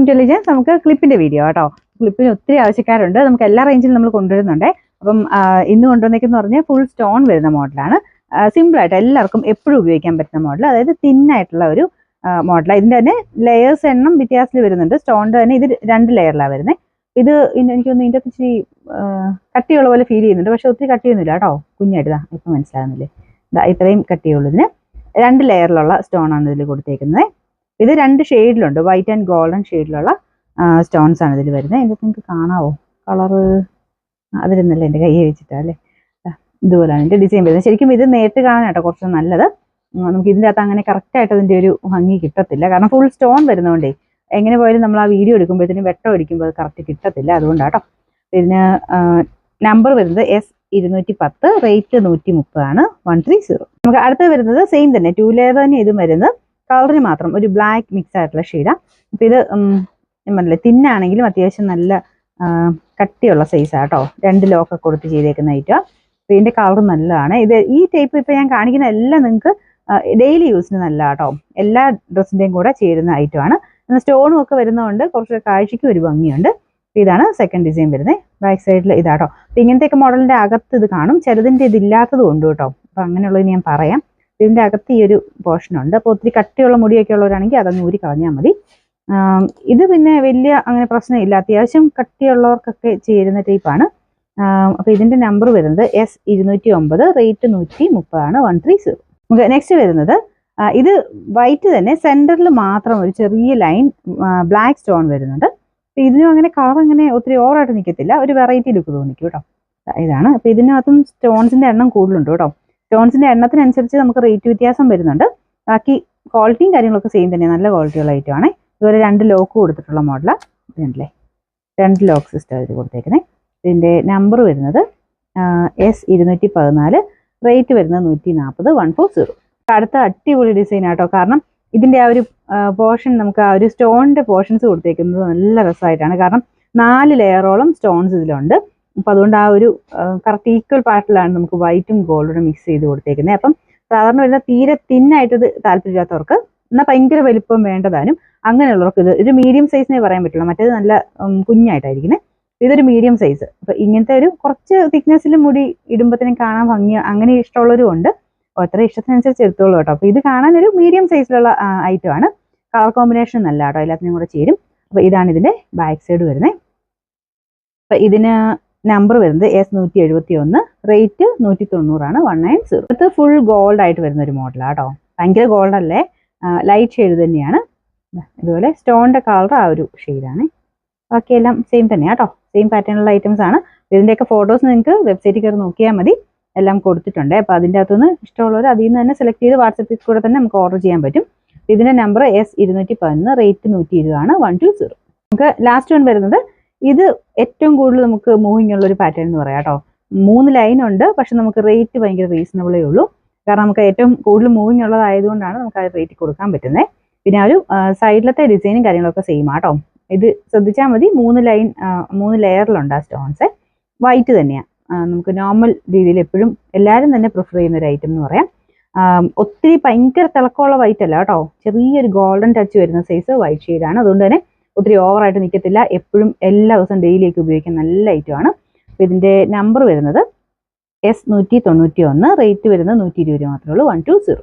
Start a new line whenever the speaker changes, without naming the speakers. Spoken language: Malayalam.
ഇന്റലിജൻസ് നമുക്ക് ക്ലിപ്പിന്റെ വീഡിയോ കേട്ടോ. ക്ലിപ്പിന് ഒത്തിരി ആവശ്യക്കാരുണ്ട്. നമുക്ക് എല്ലാ റേഞ്ചിലും നമ്മൾ കൊണ്ടുവരുന്നുണ്ട്. അപ്പം ഇന്ന് കൊണ്ടുവന്നേക്കെന്ന് പറഞ്ഞാൽ ഫുൾ സ്റ്റോൺ വരുന്ന മോഡലാണ്. സിമ്പിൾ ആയിട്ട് എല്ലാവർക്കും എപ്പോഴും ഉപയോഗിക്കാൻ പറ്റുന്ന മോഡൽ, അതായത് തിന്നായിട്ടുള്ള ഒരു മോഡലാണ്. ഇതിന്റെ തന്നെ ലെയേഴ്സ് എണ്ണം വ്യത്യാസത്തിൽ വരുന്നുണ്ട്. സ്റ്റോണിന്റെ തന്നെ ഇത് 2 ലെയറിലാണ് വരുന്നത്. ഇത് എനിക്കൊന്ന് ഇതിന്റെ ഇച്ചിരി കട്ടിയുള്ള പോലെ ഫീൽ ചെയ്യുന്നുണ്ട്, പക്ഷെ ഒത്തിരി കട്ടിയൊന്നുമില്ല കേട്ടോ. കുഞ്ഞായിട്ടാ ഇപ്പൊ മനസ്സിലാകുന്നില്ലേ, ഇത്രയും കട്ടിയുള്ളൂ. ഇതിന് 2 ലെയറിലുള്ള സ്റ്റോൺ ആണ് ഇതിൽ കൊടുത്തേക്കുന്നത്. ഇത് 2 ഷെയ്ഡിലുണ്ട്, വൈറ്റ് ആൻഡ് ഗോൾഡൻ ഷെയ്ഡിലുള്ള സ്റ്റോൺസ് ആണ് ഇതിൽ വരുന്നത്. ഇതിനകത്ത് നിങ്ങൾക്ക് കാണാവോ കളറ്? അതിരുന്നല്ലേ എൻ്റെ കൈ വെച്ചിട്ടാ അല്ലേ. ഇതുപോലെയാണ് ഇതിൻ്റെ ഡിസൈൻ വരുന്നത്. ശരിക്കും ഇത് നേരിട്ട് കാണാനാട്ടോ കുറച്ച് നല്ലത്. നമുക്ക് ഇതിൻ്റെ അകത്ത് അങ്ങനെ കറക്റ്റായിട്ട് അതിൻ്റെ ഒരു ഭംഗി കിട്ടത്തില്ല, കാരണം ഫുൾ സ്റ്റോൺ വരുന്നതുകൊണ്ടേ എങ്ങനെ പോയാലും നമ്മൾ ആ വീഡിയോ എടുക്കുമ്പോഴത്തേനും വെട്ടം അടിക്കുമ്പോൾ അത് കറക്റ്റ് കിട്ടത്തില്ല. അതുകൊണ്ടാട്ടോ. ഇതിന് നമ്പർ വരുന്നത് S210, റേറ്റ് 130 ആണ്, 130. നമുക്ക് അടുത്ത് വരുന്നത് സെയിം തന്നെ 2 ലെയർ തന്നെ ഇതും വരുന്നത്. കളറിന് മാത്രം ഒരു ബ്ലാക്ക് മിക്സ് ആയിട്ടുള്ള ഷെയ്ഡാണ്. അപ്പം ഇത് പറഞ്ഞില്ലേ തിന്നാണെങ്കിലും അത്യാവശ്യം നല്ല കട്ടിയുള്ള സൈസാണ് കേട്ടോ. 2 ലോക്കൊക്കെ കൊടുത്ത് ചെയ്തേക്കുന്ന ഐറ്റമാണ്. അപ്പം ഇതിൻ്റെ കളർ നല്ലതാണ്. ഇത് ഈ ടൈപ്പ് ഇപ്പം ഞാൻ കാണിക്കുന്ന എല്ലാം നിങ്ങൾക്ക് ഡെയിലി യൂസിന് നല്ല കേട്ടോ. എല്ലാ ഡ്രസ്സിൻ്റെയും കൂടെ ചേരുന്ന ഐറ്റമാണ്. എന്നാൽ സ്റ്റോണും ഒക്കെ വരുന്നതുകൊണ്ട് കുറച്ച് കാഴ്ചയ്ക്ക് ഒരു ഭംഗിയുണ്ട്. ഇതാണ് സെക്കൻഡ് ഡിസൈൻ വരുന്നത്. ബാക്ക് സൈഡിൽ ഇതാട്ടോ. അപ്പം ഇങ്ങനത്തെയൊക്കെ മോഡലിൻ്റെ അകത്ത് ഇത് കാണും, ചിലതിൻ്റെ ഇതില്ലാത്തതും ഉണ്ട് കേട്ടോ. അപ്പം അങ്ങനെയുള്ളത് ഞാൻ പറയാം. ഇതിൻ്റെ അകത്ത് ഈ ഒരു പോർഷൻ ഉണ്ട്. അപ്പോൾ ഒത്തിരി കട്ടിയുള്ള മുടിയൊക്കെ ഉള്ളവരാണെങ്കിൽ അതൊന്ന് ഊരി കളഞ്ഞാൽ മതി. ഇത് പിന്നെ വലിയ അങ്ങനെ പ്രശ്നമില്ല, അത്യാവശ്യം കട്ടിയുള്ളവർക്കൊക്കെ ചേരുന്ന ടൈപ്പാണ്. അപ്പോൾ ഇതിൻ്റെ നമ്പർ വരുന്നത് S209, റേറ്റ് 130 ആണ്, 130. നമുക്ക് നെക്സ്റ്റ് വരുന്നത് ഇത് വൈറ്റ് തന്നെ, സെൻറ്ററിൽ മാത്രം ഒരു ചെറിയ ലൈൻ ബ്ലാക്ക് സ്റ്റോൺ വരുന്നുണ്ട്. അപ്പോൾ ഇതിനും അങ്ങനെ കളർ അങ്ങനെ ഒത്തിരി ഓവറായിട്ട് നിൽക്കത്തില്ല, ഒരു വെറൈറ്റി ലുക്ക് തോന്നിക്കും കേട്ടോ. ഇതാണ്. അപ്പോൾ ഇതിനകത്തും സ്റ്റോൺസിൻ്റെ എണ്ണം കൂടുതലുണ്ട് കേട്ടോ. സ്റ്റോൺസിൻ്റെ എണ്ണത്തിനനുസരിച്ച് നമുക്ക് റേറ്റ് വ്യത്യാസം വരുന്നുണ്ട്. ബാക്കി ക്വാളിറ്റിയും കാര്യങ്ങളൊക്കെ സെയിം തന്നെയാണ്, നല്ല ക്വാളിറ്റിയുള്ള ഐറ്റമാണ്. ഇതുപോലെ 2 ലോക്ക് കൊടുത്തിട്ടുള്ള മോഡലാണ്. ഇതുണ്ടല്ലേ, 2 ലോക്ക് സിസ്റ്റം ഇത് കൊടുത്തേക്കുന്നത്. ഇതിൻ്റെ നമ്പർ വരുന്നത് S214, റേറ്റ് വരുന്നത് 140, 140. അടുത്ത അടിപൊളി ഡിസൈൻ ആട്ടോ. കാരണം ഇതിൻ്റെ ആ ഒരു പോർഷൻ, നമുക്ക് ആ ഒരു സ്റ്റോണിൻ്റെ പോർഷൻസ് കൊടുത്തേക്കുന്നത് നല്ല രസമായിട്ടാണ്. കാരണം 4 ലെയറോളം സ്റ്റോൺസ് ഇതിലുണ്ട്. അപ്പം അതുകൊണ്ട് ആ ഒരു കറക്റ്റ് ഈക്വൽ പാർട്ടിലാണ് നമുക്ക് വൈറ്റും ഗോൾഡും മിക്സ് ചെയ്ത് കൊടുത്തേക്കുന്നത്. അപ്പം സാധാരണ വരുന്ന തീരെ തിന്നായിട്ട് ഇത് താല്പര്യമില്ലാത്തവർക്ക്, എന്നാൽ ഭയങ്കര വലിപ്പം വേണ്ടതാനും അങ്ങനെയുള്ളവർക്ക് ഇത് ഒരു മീഡിയം സൈസിനെ പറയാൻ പറ്റുള്ളൂ. മറ്റേത് നല്ല കുഞ്ഞായിട്ടായിരിക്കുന്നത്. ഇതൊരു മീഡിയം സൈസ്. അപ്പം ഇങ്ങനത്തെ ഒരു കുറച്ച് തിക്നെസ്സിൽ മുടി ഇടുമ്പോഴത്തേനും കാണാൻ ഭംഗി, അങ്ങനെ ഇഷ്ടമുള്ളവരും ഉണ്ട്. ഓരോ ഇഷ്ടത്തിനനുസരിച്ച് എടുത്തോളൂ കേട്ടോ. അപ്പോൾ ഇത് കാണാൻ ഒരു മീഡിയം സൈസിലുള്ള ഐറ്റമാണ്. കളർ കോമ്പിനേഷൻ നല്ല കേട്ടോ, എല്ലാത്തിനും കൂടെ ചേരും. അപ്പോൾ ഇതാണ് ഇതിൻ്റെ ബാക്ക് സൈഡ് വരുന്നത്. അപ്പം ഇതിന് നമ്പർ വരുന്നത് S171, റേറ്റ് 190 ആണ്, 190. ഇത് ഫുൾ ഗോൾഡ് ആയിട്ട് വരുന്ന ഒരു മോഡലാണ് കേട്ടോ. ഭയങ്കര ഗോൾഡ് അല്ലേ, ലൈറ്റ് ഷെയ്ഡ് തന്നെയാണ്. ഇതുപോലെ സ്റ്റോണിൻ്റെ കളർ ആ ഒരു ഷെയ്ഡാണ്. ബാക്കിയെല്ലാം സെയിം തന്നെയാണ് കേട്ടോ, സെയിം പാറ്റേണുള്ള ഐറ്റംസ് ആണ്. ഇതിൻ്റെയൊക്കെ ഫോട്ടോസ് നിങ്ങൾക്ക് വെബ്സൈറ്റിൽ കയറി നോക്കിയാൽ മതി, എല്ലാം കൊടുത്തിട്ടുണ്ട്. അപ്പോൾ അതിൻ്റെ അകത്തുനിന്ന് ഇഷ്ടമുള്ളവർ അതിൽ നിന്ന് തന്നെ സെലക്ട് ചെയ്ത് വാട്സപ്പിൽ കൂടെ തന്നെ നമുക്ക് ഓർഡർ ചെയ്യാൻ പറ്റും. ഇതിൻ്റെ നമ്പർ S211, റേറ്റ് 120 ആണ്, 120. നമുക്ക് ലാസ്റ്റ് വൺ വരുന്നത്, ഇത് ഏറ്റവും കൂടുതൽ നമുക്ക് മൂവിങ് ഉള്ള ഒരു പാറ്റേൺ എന്ന് പറയാം കേട്ടോ. 3 ലൈൻ ഉണ്ട്, പക്ഷെ നമുക്ക് റേറ്റ് ഭയങ്കര റീസണബിളേ ഉള്ളൂ. കാരണം നമുക്ക് ഏറ്റവും കൂടുതൽ മൂവിങ് ഉള്ളതായതുകൊണ്ടാണ് നമുക്ക് ആ റേറ്റ് കൊടുക്കാൻ പറ്റുന്നത്. പിന്നെ ആ ഒരു സൈഡിലത്തെ ഡിസൈനും കാര്യങ്ങളൊക്കെ സെയിം ആട്ടോ. ഇത് ശ്രദ്ധിച്ചാൽ മതി, 3 ലെയറിലുണ്ട് ആ സ്റ്റോൺസ്. വൈറ്റ് തന്നെയാണ്. നമുക്ക് നോർമൽ രീതിയിൽ എപ്പോഴും എല്ലാവരും തന്നെ പ്രിഫർ ചെയ്യുന്ന ഒരു ഐറ്റം എന്ന് പറയാം. ഒത്തിരി ഭയങ്കര തിളക്കമുള്ള വൈറ്റ് അല്ല കേട്ടോ, ചെറിയൊരു ഗോൾഡൻ ടച്ച് വരുന്ന സൈസ് വൈറ്റ് ഷെയ്ഡാണ്. അതുകൊണ്ട് തന്നെ ഒത്തിരി ഓവറായിട്ട് നിൽക്കത്തില്ല, എപ്പോഴും എല്ലാ ദിവസവും ഡെയിലിയൊക്കെ ഉപയോഗിക്കാൻ നല്ല ഐറ്റമാണ്. അപ്പോൾ ഇതിൻ്റെ നമ്പർ വരുന്നത് S191, റേറ്റ് വരുന്നത് 120 മാത്രമേ ഉള്ളൂ, 120.